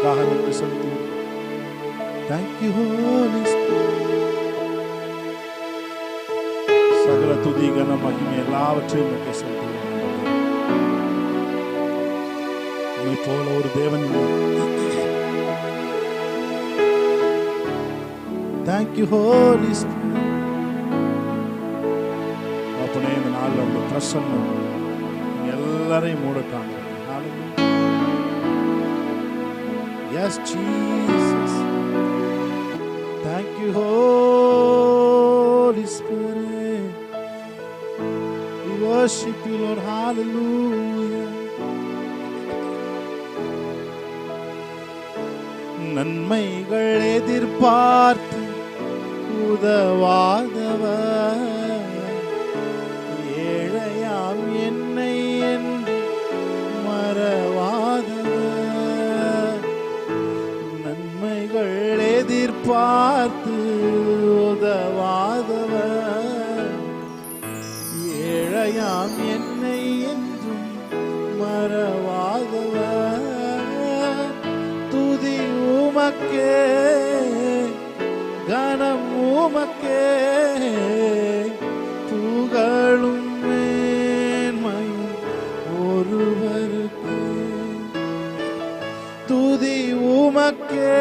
அதற்காக நன்றி செலுத்துவோம். Thank you Holy Spirit. சகல துதி கன மகிமை எல்லாவற்றையும் உமக்கு செலுத்துவோம். உம்மை போல ஒரு தேவன் இல்லை. Thank you Holy Spirit. அப்பனே இந்த நாளில் உங்க பிரசன்னம் எல்லாரையும் மூடட்டாங்க. Yes Jesus. Thank you Holy Spirit. We worship you Lord. Hallelujah. நன்மைகள் எதிர்பார்த்து உதவாதவர், ஏழையாம் என்னை என்று மறவாதவர். நன்மைகள் எதிர்பார்த்து உதவாதவர், ஏழையாம் என்னை என்றும் மறவாதவர். துதி உமக்கே, கனம் உமக்கே, புகழும் மேன்மையும் ஒருவருக்கே. துதி உமக்கே,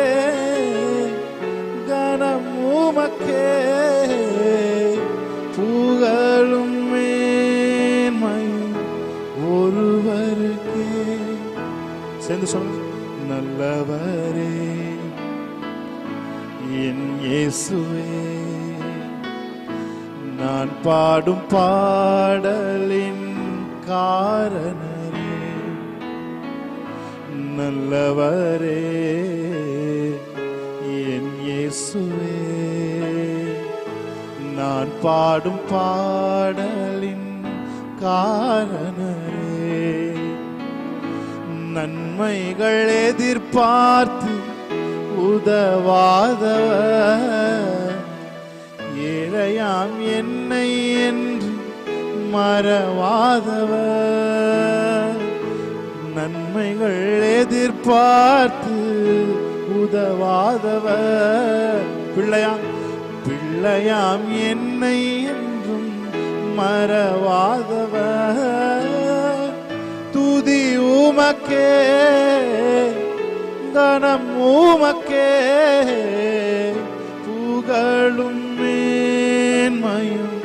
கனம் உமக்கே, புகழும் மேன்மையும் ஒருவருக்கே. சேர்ந்து சொல்லுங்க. நல்லவரே என் இயேசுவே, நான் பாடும் பாடலின் காரணரே. நல்லவரே என் இயேசுவே, நான் பாடும் பாடலின் காரணரே. நன்மைகள் எதிர்பார்த்து உதவாதவர், ஏழையாம் என்னை என்று மறவாதவர். நன்மைகள் எதிர்பார்த்து உதவாதவர், பிள்ளையாம் என்னை என்றும் மறவாதவர். துதி உமக்கே, கனம் உமக்கே, புகழும் மேன்மையும்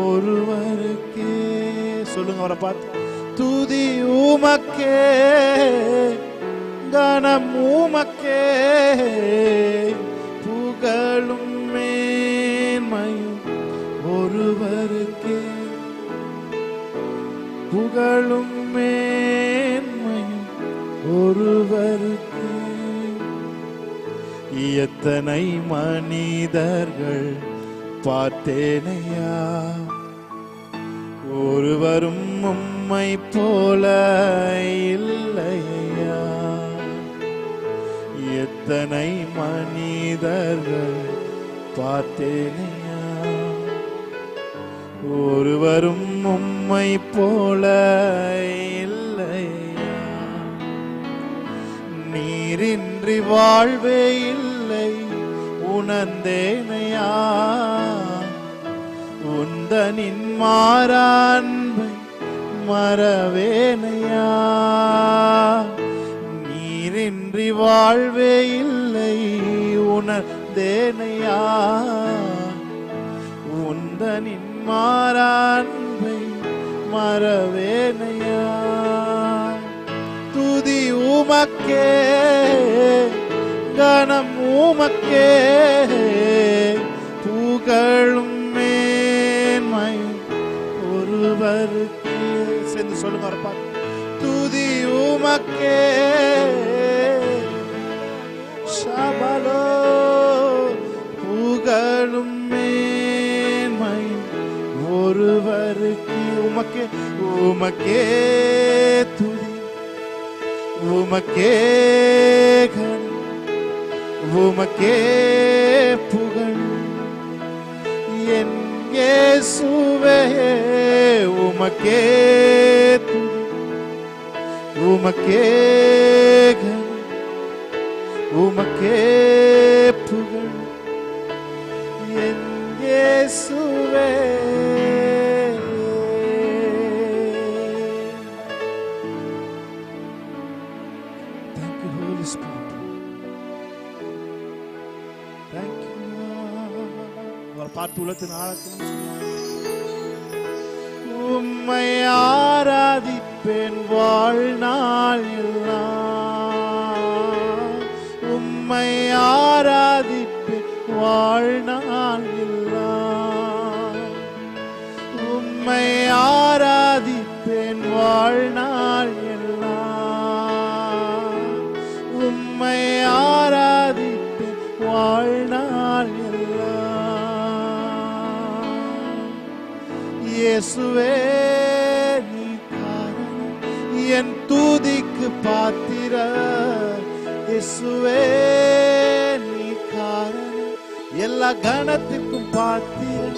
ஒருவருக்கே. சொல்லுங்க அவரை பார்த்து. துதி உமக்கே, கனம் உமக்கே, புகழும் மேன்மையும் ஒருவருக்கே. புகழும் மேன்மையும் ஒருவருக்கே. எத்தனை மனிதர்கள் பார்த்தேனையா, ஒருவரும் உம்மை போல இல்லையா. எத்தனை மனிதர்கள் பார்த்தேனையா, ஒருவரும் உம்மை போல இல்லையா. நீரின்றி வாழ்வே இல்லை உணர்ந்தேனையா, உந்தனின் மாறான்பை மறவேனையா. நீரின்றி வாழ்வே இல்லை உணர்ந்தேனையா, உந்தனின் மாறான்பை மறவேனையா. துதி உமக்கே, கனம் உமக்கே, புகழும் மேன்மையும் ஒருவருக்கே. சேர்ந்து சொல்லுங்க அவரை பார்த்து. துதி உமக்கே, ஷபலோ, புகழும் மேன்மையும் ஒருவருக்கே. உமக்கே, உமக்கே துதி, உமக்கே கனம், உமக்கே புகழ். என் இயேசுவே உமக்கே துதி, உமக்கே கனம், உமக்கே புகழ் என் இயேசுவே. Thank you, Holy Spirit. Thank you. அவர் பாட்டு உள்ளத்தின் ஆழத்திலும் உம்மை ஆராதிப்பேன் வாழ்நாள் எல்லாம். உம்மை ஆராதிப்பேன் வாழ்நாள் எல்லாம். உம்மை ஆராதிப்பேன் வாழ்நாள் எல்லாம். உம்மை ஆராதிப்பேன் வாழ்நாள் எல்லாம். இயேசுவே நீ காரணம் என் துதிக்கு பாத்திர. இயேசுவே நீ காரணம் எல்லா கணத்துக்கும் பாத்திர.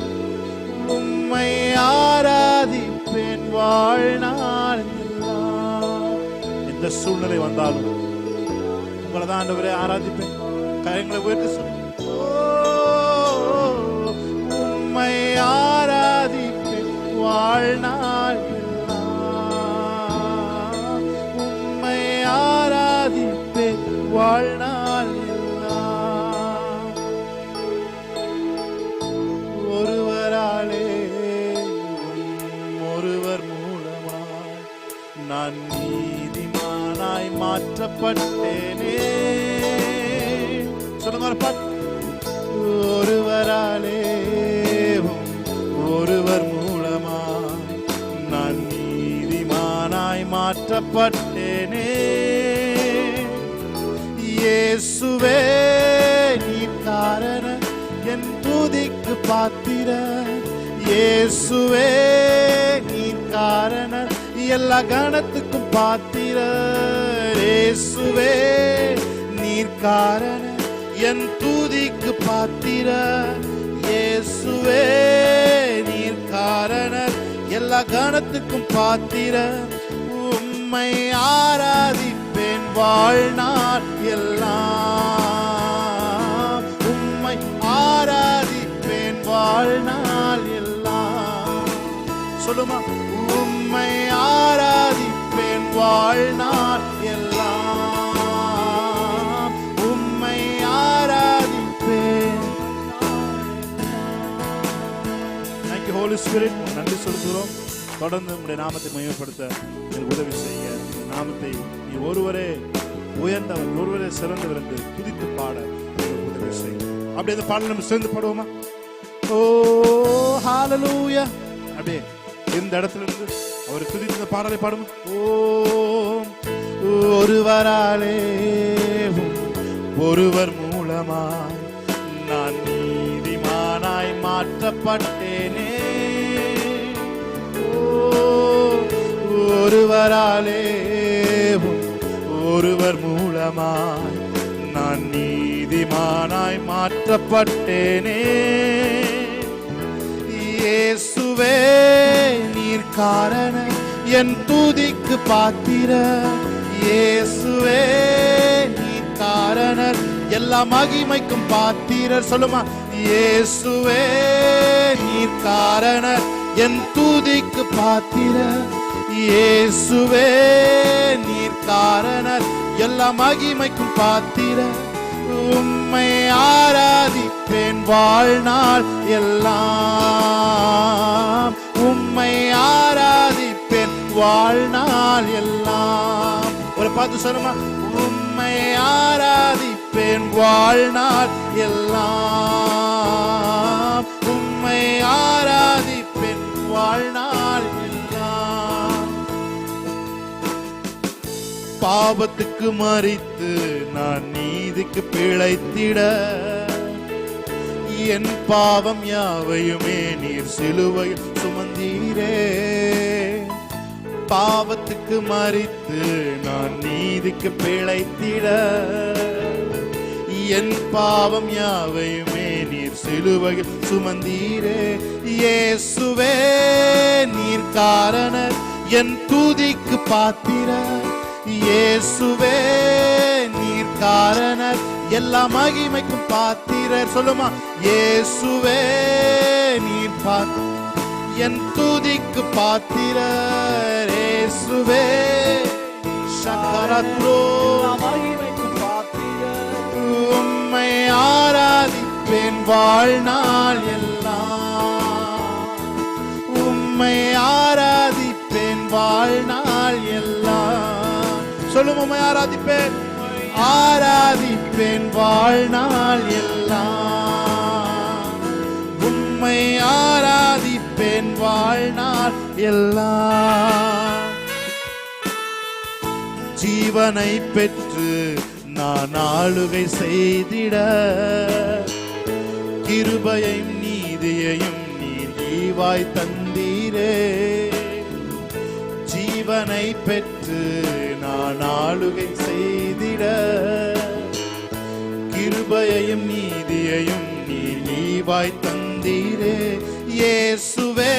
உம்மை ஆராதிப்பேன் வாழ்நாள் எல்லாம். எந்த சூழ்நிலை வந்தாலும் உங்களை தான் ஆண்டவரே ஆராதிப்பேன். கரங்களை உயர்த்தி சொல்லுங்க. உம்மை ஆராதிப்பேன் வாழ்நாள் எல்லாம். உம்மை ஆராதிப்பேன் வாழ்நாள் எல்லாம். ஒருவராலே ஒருவர் மூலமாய் நான் நீதிமானாய் மாற்றப்பட்டேனே. சொல்லுங்க ஒரு பாட்டு. ஒருவராலே ஒருவர் மூலமாய் நான் நீதிமானாய் மாற்றப்பட்டேனே. இயேசுவே நீ காரணம் என் துதிக்கு பாத்திர. இயேசுவே நீ காரணம் எல்லா கணத்துக்கும் பாத்திர. இயேசுவே நீர் காரணம் என் துதிக்கு பாத்திர. இயேசுவே நீர் காரணர் எல்லா கணத்துக்கும் பாத்திர. உம்மை ஆராதிப்பேன் வாழ்நாள் எல்லாம். உம்மை ஆராதிப்பேன் வாழ்நாள் எல்லாம். சொல்லுமா. உம்மை ஆராதிப்பேன் வாழ்நாள் எல்லாம். உம்மை ஆராதிப்பேன். Thank you, Holy Spirit. நன்றி சொல்கிறோம். தொடர்ந்து உங்களுடைய நாமத்தை மகிமைப்படுத்த எங்களுக்கு உதவி செய்ய. நாமத்தை நீ ஒருவரே உயர்ந்தவர், ஒருவரே சிறந்தவர் என்று துதித்து பாட உதவி செய்ய. அப்படியே அந்த பாடல் நம்ம சேர்ந்து பாடுவோமா? ஓ ஹalleluya. அப்படியே இந்த இடத்துல இருந்து அவர் துதித்த பாடலை பாடும். ஓ ஒருவராலே ஒருவர் மூலமாய் நான் நீதிமானாய் மாற்றப்பட்டேனே. ஒருவராலே ஒருவர் மூலமாய் நான் நீதிமானாய் மாற்றப்பட்டேனே. இயேசுவே நீர் காரணம் என் துதிக்கு பாத்திர. இயேசுவே நீர் காரணர் எல்லா மகிமைக்கும் பாத்திரர். சொல்லுமா. இயேசுவே நீர் காரணர் என் துதிக்கு பாத்திர. இயேசுவே நீர் காரணர் எல்லா மகிமைக்கும் பாத்திர. உம்மை ஆராதிப்பேன் வாழ்நாள் எல்லாம். உம்மை ஆராதிப்பேன் வாழ்நாள் எல்லாம். ஒரு பாட்டு சொல்லுமா. உம்மை ஆராதிப்பேன் வாழ்நாள் எல்லாம். உம்மை ஆராதிப்பேன் வாழ்நாள் எல்லாம். பாவத்துக்கு மரித்து நான் நீதிக்கு பிழைத்திட என் பாவம் யாவையுமே நீர் சிலுவையில் சுமந்தீரே. பாவத்துக்கு மரித்து நான் நீதிக்கு பிழைத்திட என் பாவம் யாவையுமே நீர் சிலுவையில் சுமந்தீரே. இயேசுவே நீர் காரணர் என் துதிக்கு பாத்திர. இயேசுவே நீர் காரணர், எல்லா மகிமைக்கும் பாத்திரர். சொல்லுமா, இயேசுவே நீர் என் துதிக்கு பாத்திரர். இயேசுவே சக்கரத்ரோ மகிமைக்கும் பாத்திரர். உம்மை ஆராதிப்பேன் வாழ்நாள் எல்லாம், உம்மை ஆராதிப்பேன் வாழ்நாள் எல்லாம். சொல்லும், உம்மை ஆராதிப்பேன், ஆராதிப்பேன் வாழ்நாள் எல்லாம், உம்மை ஆராதிப்பேன் வாழ்நாள் எல்லாம். ஜீவனை பெற்று நான் ஆளுகை செய்திட, கிருபையும் நீதியையும் நீர் ஈவாய் தந்தீரே. ஜீவனை பெற்று நான் ஆளுகை செய்திட, கிருபையையும் நீதியையும் நீர் ஈவாய் தந்தீரே. இயேசுவே,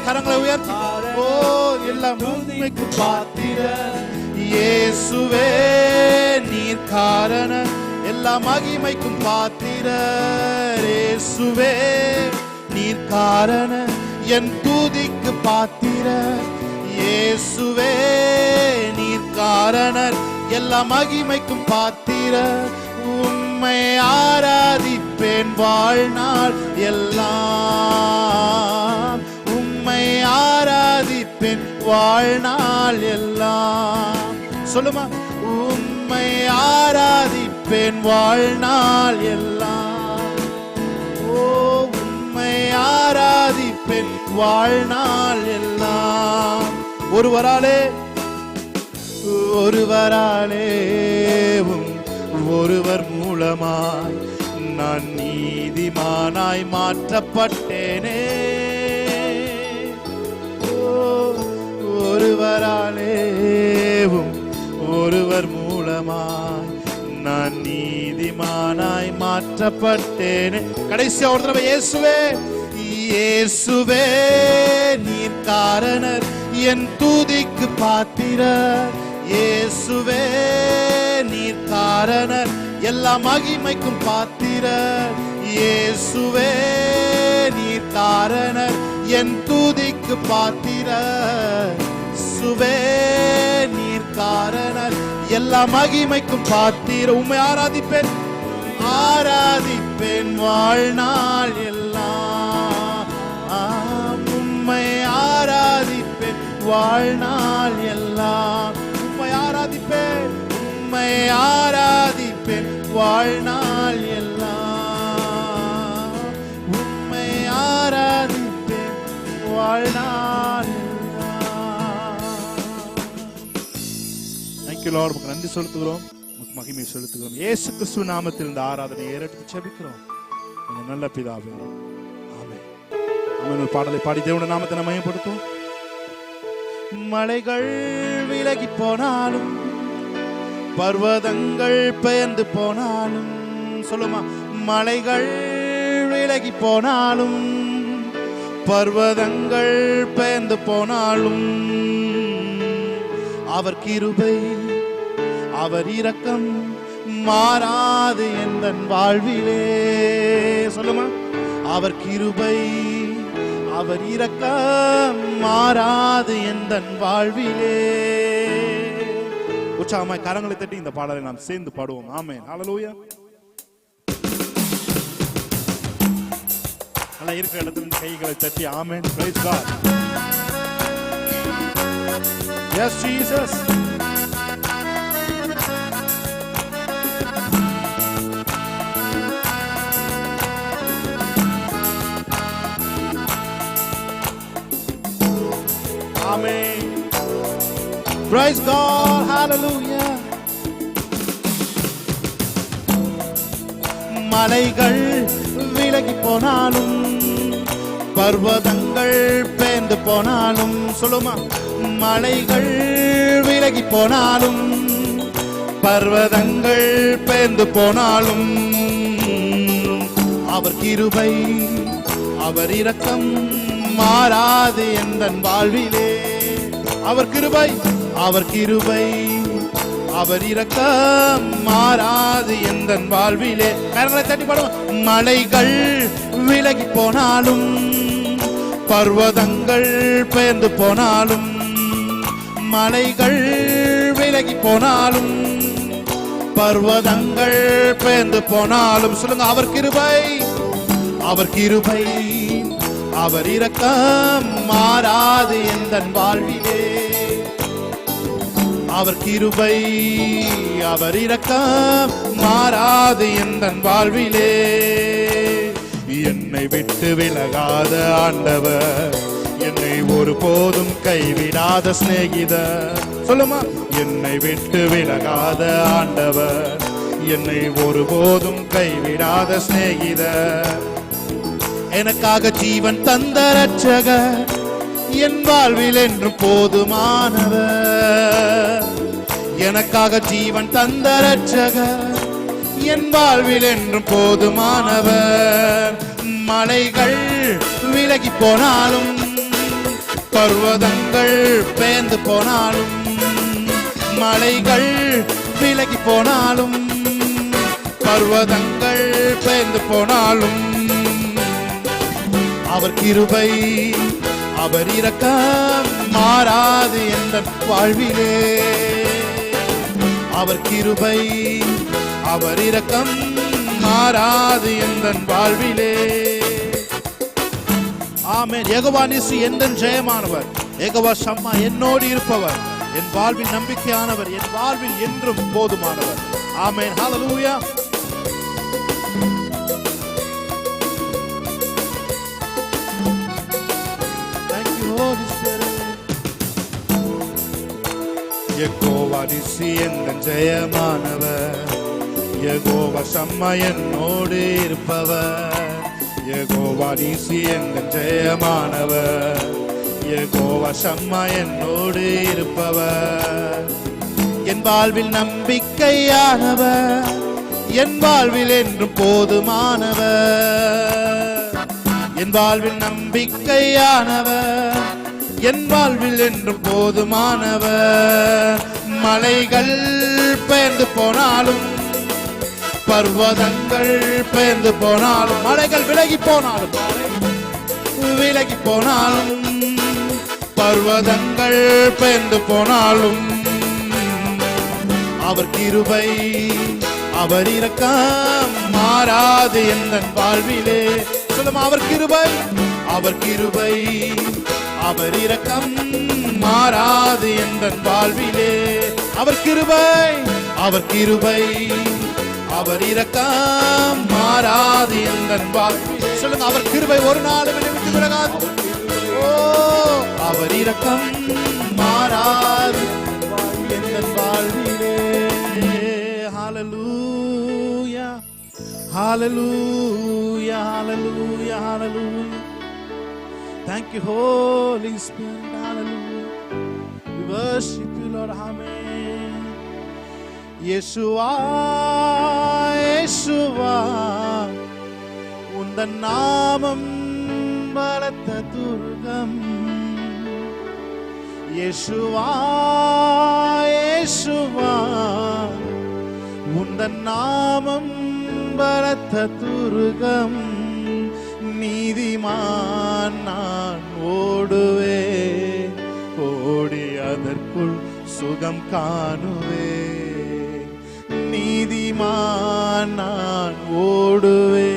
கரங்களை உயர்த்தி, ஓ எல்லாம் உண்மைக்கு பாத்திரர். இயேசுவே நீர் காரணர், எல்லா மகிமைக்கும் பாத்திரர். இயேசுவே நீர் காரணர், என் துதிக்கு பாத்திரர். இயேசுவே நீர் காரணர், எல்லா மகிமைக்கும் பாத்திரர். உம்மை ஆராதிப்பேன் வாழ்நாள் எல்லாம், உம்மை ஆராதிப்பேன் வாழ்நாள் எல்லாம். சொல்லுமா, உம்மை ஆராதிப்பேன் வாழ்நாள் எல்லாம், ஓ உம்மை ஆராதிப்பேன் வாழ்நாள் எல்லாம். ஒருவராலே ஒருவர் மூலமாய் நான் நீதிமானாய் மாற்றப்பட்டேனே. ஒருவர் மூலமாய் நான் நீதிமானாய் மாற்றப்பட்டேனே. கடைசியா ஒரு தடவை, இயேசுவே இயேசுவே நீர் காரணர், என் துதிக்கு பாத்திரர். இயேசுவே நீர் காரணர், எல்லா மகிமைக்கும் பாத்திரர். இயேசுவே நீர் காரணர், என் துதிக்கு பாத்திரர். இயேசுவே நீர் காரணர், எல்லா மகிமைக்கும் பாத்திரர். உம்மை ஆராதிப்பேன், ஆராதிப்பேன் வாழ்நாள் எல்லாம், உம்மை ஆராதிப்பேன் வாழ்நாள் எல்லாம். உம்மை ஆராதிப்பேன், உம்மை ஆராதிப்பேன் வாழ்நாள் எல்லாம், உம்மை ஆராதிப்பேன் வாழ்நாள் எல்லாம். Thank you Lord, உங்களுக்கு நன்றி செலுத்துகிறோம், உங்களுக்கு மகிமை செலுத்துகிறோம். இயேசு கிறிஸ்து நாமத்தில் இந்த ஆராதனை ஏறெடுத்து ஜெபிக்கிறோம் நல்ல பிதாவே, ஆமென். ஆமென். பாடலை பாடி தேவனுடைய நாமத்தை நாம் மகிமைப்படுத்துவோம். மலைகள் விலகி போனாலும், பர்வதங்கள் பெயர்ந்து போனாலும், சொல்லுமா, மலைகள் விலகி போனாலும், பர்வதங்கள் பெயர்ந்து போனாலும், அவர் கிருபை அவர் இரக்கம் மாறாது எந்தன் வாழ்விலே. சொல்லுமா, அவர் கிருபை அவர் இரக்கம் மாறாது எந்தன் வாழ்விலே. உற்சாகமாய் கரங்களை தட்டி இந்த பாடலை நாம் சேர்ந்து பாடுவோம். ஆமென். ஹல்லேலூயா. நல்லா இருக்கிற இடத்துல கைகளை தட்டி amen. Praise God. Yes Jesus. Amen. Praise God. Hallelujah. மலைகள் விலகி போனாலும், பர்வதங்கள் பேர்ந்து போனாலும், சொல்லுமா, மலைகள் விலகி போனாலும், பர்வதங்கள் பேர்ந்து போனாலும், அவர் கிருபை அவர் இரக்கம் மாறாது எந்தன் வாழ்விலே. அவர் கிருபை அவர் கிருபை அவர் இரக்கம் மாறாது எந்தன் வாழ்விலே. கரங்களை தட்டி பாடுவோம். மலைகள் விலகி போனாலும், பர்வதங்கள் பெயர்ந்து போனாலும், மலைகள் விலகி போனாலும், பர்வதங்கள் பெயர்ந்து போனாலும், சொல்லுங்க, அவர் கிருபை, அவர் கிருபை, அவர் இரக்கம் மாறாது எந்தன் வாழ்விலே. அவர் கிருபை, அவர் இரக்கம் மாறாது எந்தன் வாழ்விலே. என்னை விட்டு விலகாத ஆண்டவர், என்னை ஒருபோதும் கைவிடாத சிநேகிதர். சொல்லுமா, என்னை விட்டு விலகாத ஆண்டவர், என்னை ஒருபோதும் கைவிடாத சிநேகிதர். எனக்காக ஜீவன் தந்த ரட்சகர், என் வாழ்வில் என்று போதுமானவர். எனக்காக ஜீவன் தந்த ரட்சகர், என் வாழ்வில் என்று போதுமானவர். மலைகள் விலகி போனாலும், பர்வதங்கள் பெயர்ந்து போனாலும், மலைகள் விலகி போனாலும், பர்வதங்கள் பெயர்ந்து போனாலும், அவர் கிருபை, அவர் இரக்கம் மாறாது எந்தன் வாழ்விலே. அவர் கிருபை, அவர் இரக்கம் மாறாது எந்தன் வாழ்விலே. ஆமென். யெகோவா நிசி எந்தன் ஜெயமானவர், யெகோவா ஷம்மா என்னோடு இருப்பவர், என் வாழ்வில் நம்பிக்கையானவர், என் வாழ்வில் என்றும் போதுமானவர். ஆமென். ஹல்லேலூயா. யெகோவா நிசி எந்தன் ஜெயமானவர், யெகோவா ஷம்மா என்னோடு இருப்பவர். யெகோவா நிசி எந்தன் ஜெயமானவர், யெகோவா ஷம்மா என்னோடு இருப்பவர். என் வாழ்வில் நம்பிக்கையானவர், என் வாழ்வில் என்றும் போதுமானவர். என் வாழ்வில் நம்பிக்கையானவர், என் வாழ்வில் என்றும் போதுமானவர். மலைகள் பெயர்ந்து போனாலும், பர்வதங்கள் பெயர்ந்து போனாலும், மலைகள் விலகி போனாலும், விலகி போனாலும், பர்வதங்கள் பெயர்ந்து போனாலும், அவர் கிருபை, அவர் இரக்கம் மாறாது எந்தன் வாழ்விலே. சொல்லுமா, அவர் கிருபை, அவர் கிருபை, அவர் இரக்கம் மாறாது எந்தன் வாழ்விலே. அவர் கிருபை, அவர் கிருபை, அவர் இரக்கம் மாறாது எந்தன் வாழ்விலே. சொல்லுங்க, அவர் கிருபை ஒரு நாளும் என்னை விட்டு விலகாது. ஓ, அவர் இரக்கம் மாறாது எந்தன் வாழ்விலே. ஹல்லேலூயா, ஹல்லேலூயா, ஹல்லேலூயா, ஹல்லேலூயா. Thank you, Holy Spirit. Hallelujah. We worship you, Lord. Amen. Yeshua, Yeshua, undan naamam balatha durgam. Yeshua, Yeshua, undan naamam balatha durgam. நீதிமான் நான் ஓடுவே, ஓடி அதற்குள் சுகம் காணுவே. நீதிமான் நான் ஓடுவே,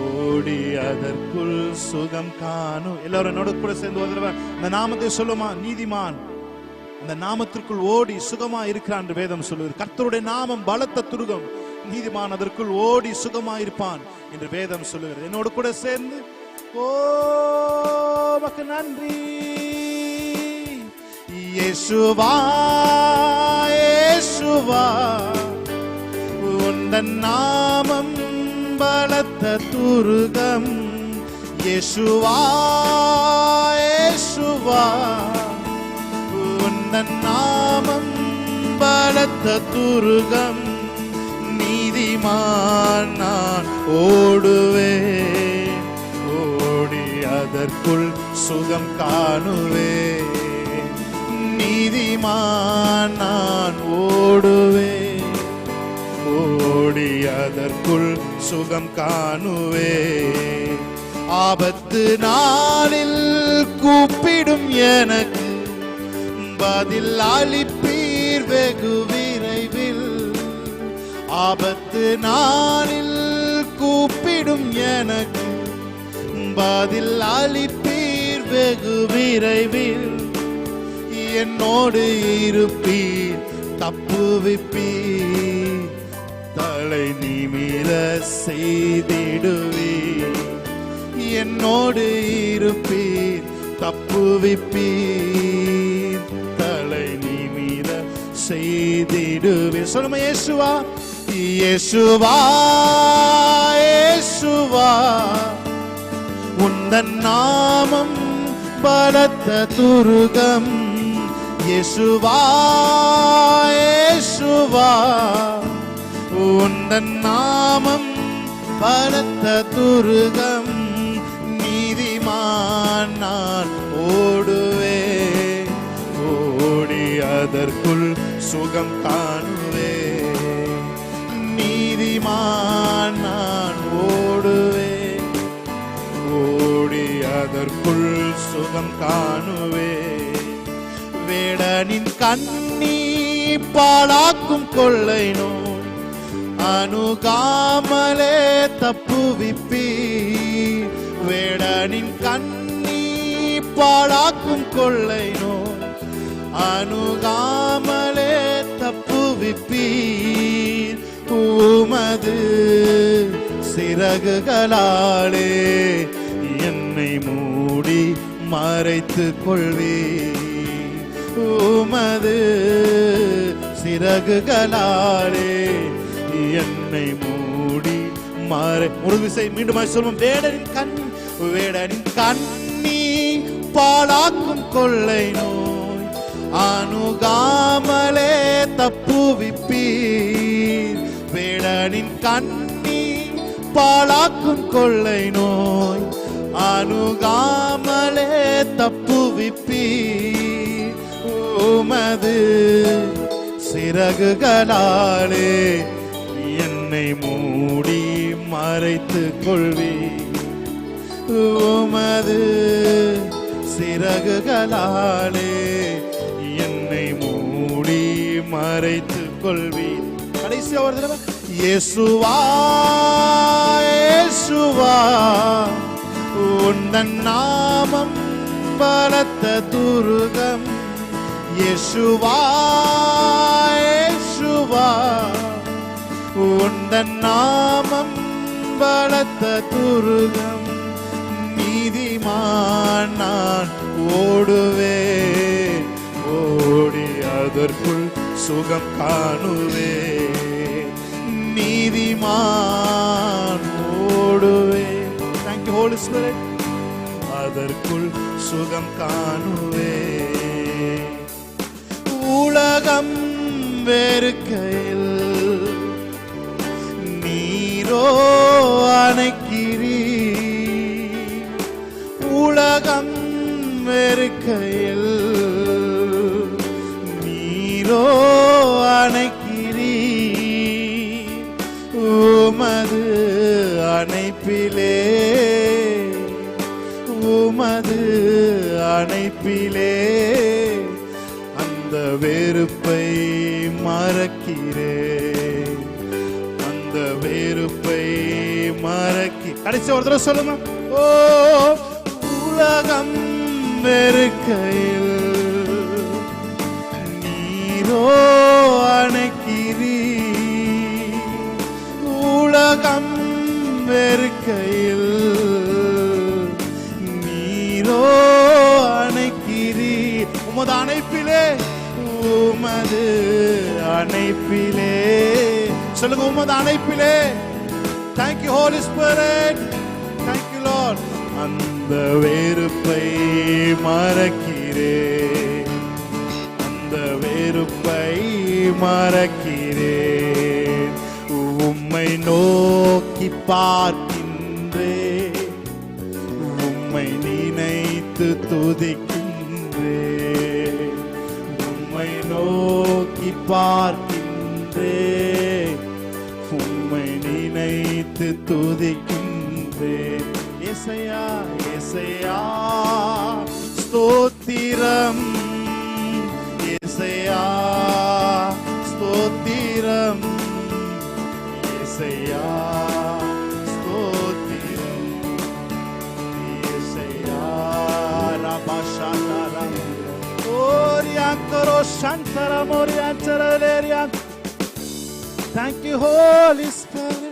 ஓடி அதற்குள் சுகம் காணு. எல்லாரும் என்னோட கூட சேர்ந்து ஓதுறவ இந்த நாமத்தை சொல்லுமா. நீதிமான் அந்த நாமத்திற்குள் ஓடி சுகமா இருக்கிறான் என்று வேதம் சொல்லுது. கர்த்தருடைய நாமம் பலத்த துருகம், நீதிமான் அதற்குள் ஓடி சுகமா இருப்பான் என்று வேதம் சொல்லுகிறது. என்னோடு கூட சேர்ந்து ஓ மக்கு நன்றி. இயேசுவா, இயேசுவா, உந்தன் நாமம் பலத்த துருகம். இயேசுவா, இயேசுவா, உந்தன் நாமம் பலத்த துருகம். நீதிமான் நான் ஓடுவே, ஓடி அதற்குள் சுகம் காணுவே. நீதிமான் நீதிமான் நான் ஓடுவேன், ஓடி அதற்குள் சுகம் காணுவேன். ஆபத்து நாளில் கூப்பிடும் எனக்கு பதில் அளிப்பீர் வெகு விரைவில். ஆபத்து நாளில் கூப்பிடும் எனக்கு பதில் அளிப்பீர் வெகு விரைவில். என்னோடு இருப்பீர், தப்புவிப்பீர், தலை நிமிர செய்திடுவீர். என்னோடு இருப்பீர், தப்புவிப்பீர், தலை நிமிர செய்திடுவீர். சொல்லுமா இயேசுவா, இயேசுவா, இயேசுவா, உந்தன் நாமம் பலத்த துருகம். இயேசுவா, இயேசுவா, உந்தன் நாமம் பலத்த துருகம். நீதிமான் நான் ஓடுவேன், ஓடி அதற்குள் சுகம் காணுவேன். நீதிமான் நான் ஓடுவேன், ஓடி அதற்குள் சுகம் காணுவேன். வேடனின் கண்ணி பாழாக்கும் கொள்ளை நோய் அணுகாமலே தப்புவிப்பீர். வேடனின் கண்ணி பாழாக்கும் கொள்ளை நோய் அணுகாமலே தப்புவிப்பீர். உமது சிறகுகளாலே என்னை மூடி மறைத்து கொள்வீர். உமது சிறகுகளாலே என்னை மூடி ஒரு விசை மீண்டும் சொல்லும். வேடனின் கண்ணி பாழாக்கும் கொள்ளை நோய் அணுகாமலே தப்புவிப்பீர். வேடனின் கண்ணி பாழாக்கும் கொள்ளை நோய் அணுகாமலே தப்புவிப்பீர். உமது சிறகுகளாலே என்னை மூடி மறைத்து கொள்வீர். உமது சிறகுகளாலே என்னை மூடி மறைத்து கொள்வீர். கடைசி ஒரு தடவை இயேசுவா, இயேசுவா, உந்தன் நாமம் பலத்த துருகம். இயேசுவா, இயேசுவா, உந்தன் நாமம் பலத்த துருகம். நீதிமான் நான் ஓடுவேன், ஓடி அதற்குள் சுகம் காணுவேன். நீதிமான் ஓடுவேன். Thank you Holy Spirit. அதற்குள் சுகம் காணுவேன். உலகம் வெறுக்கையில் நீரோ அணைக்கிறீர். உலகம் வெறுக்கையில் நீரோ அணைக்கிறீர். உமது அணைப்பிலே, உமது அணைப்பிலே அந்த வெறுப்பை மறக்கிறேன், அந்த வெறுப்பை மறக்கி. கடைசி ஒரு தடவை சொல்லுங்க. ஓ உலகம் வெறுக்கையில் நீரோ அணைக்கிறீர். உலகம் வெறுக்கையில் நீரோ அணைக்கிறீர். உமது அணைப்பிலே, உமது அணைப்பிலே. சொல்லுங்க, உமது அணைப்பிலே. Thank you Holy Spirit. Thank you Lord. அந்த வெறுப்பை மறக்கிறேன், அந்த வெறுப்பை மறக்கிறேன். உம்மை நோக்கி பார்க்கின்றேன், உம்மை நினைத்து துதிக்கின்றேன். உம்மை நோக்கி பார்க்கின்றேன், உம்மை நினைத்து துதிக்கின்றேன். ஏசையா ஏசையா ஸ்தோத்திரம், ஏசையா ஸ்தோத்திரம், ஏசையா ஸ்தோத்திரம், ஏசையா ரபஷாதரம் ஓரியாந்தரோ சந்தரம் ஓரியாந்தரலேரியா. Thank you, Holy Spirit.